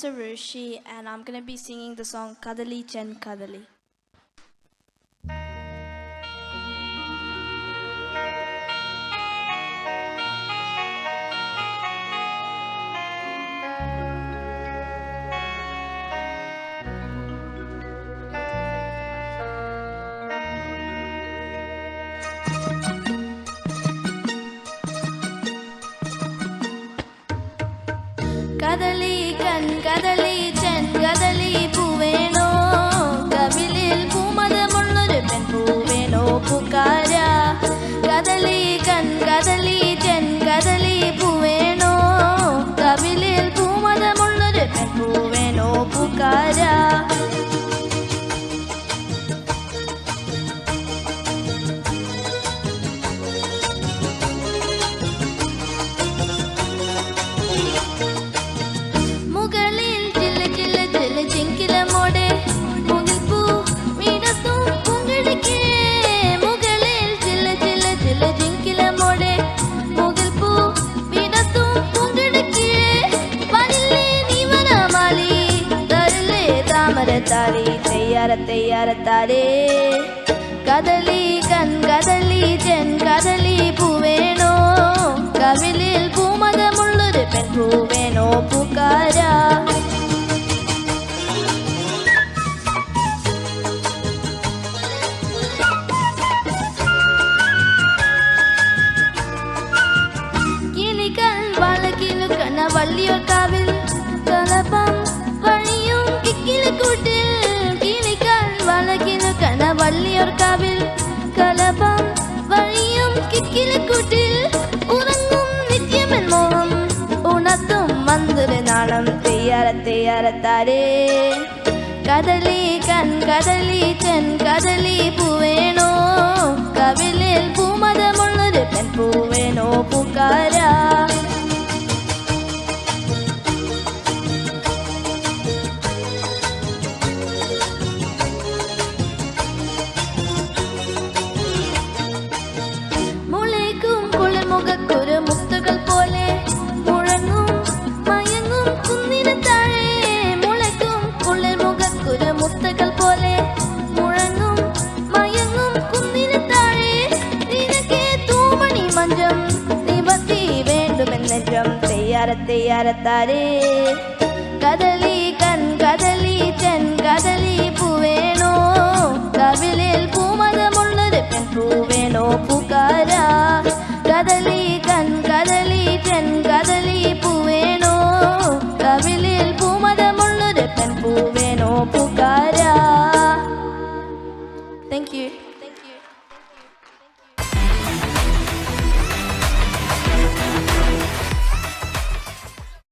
is Rishi, and I'm going to be singing the song Kadali Chen Kadali. Kadali kan kadali chen kadali പൂവേണോ കവിളിൽ പൂമധമുള്ളൊരു പെൺപൂവേണോ പൂക്കാര കദളി കൻ കദളി chen കദളി പൂവേണോ കവിളിൽ പൂമധമുള്ളൊരു പെൺപൂവേണോ പൂക്കാര താരേ തയ്യാറ തയ്യാറ താരേ കദളി കൻ കദളി chen കദളി പൂവേണോ കവിളിൽ പൂമധമുള്ളൊരു പെൺപൂവേണോ പൂക്കാര കിളികൾ വളകിലു കനവള്ളിയോർ കാവിൽ കളപം വഴിയും കിക്കിളിക്കൂട്ടിൽ കിളികൾ വളകിലു കനവള്ളിയോർ കാവിൽ കളപം വഴിയും കിക്കിളിക്കൂട്ടിൽ ഉറങ്ങും നിത്യമെൻ മോഹം ഉണർത്തും മന്ദുര നാളം തയ്യാറ തയ്യാറ താരേ കദളി കൻ കദളി chen കദളി പൂവേണോ കവിളിൽ പൂമധമുള്ളൊരു പെൺപൂവേണോ പൂക്കാര മുഖക്കുരു മുത്തുകൾ പോലെ മുഴങ്ങും മയങ്ങും കുന്നിന് താഴെ മുളയ്ക്കും ഉള്ളിൽ മുഖക്കുരു മുത്തുകൾ പോലെ മുഴങ്ങും മയങ്ങും കുന്നിന് താഴെ നിനക്കേ തൂമണി മഞ്ചം നിവർത്തി വേണ്ടുമെന്നെഞ്ചം തയ്യാറ തയ്യാറ താരേ കദളി കൻ കദളി chen കദളി പൂവേണോ കവിളിൽ പൂമധമുള്ളൊരു പെൺപൂവേണോ പൂക്കാര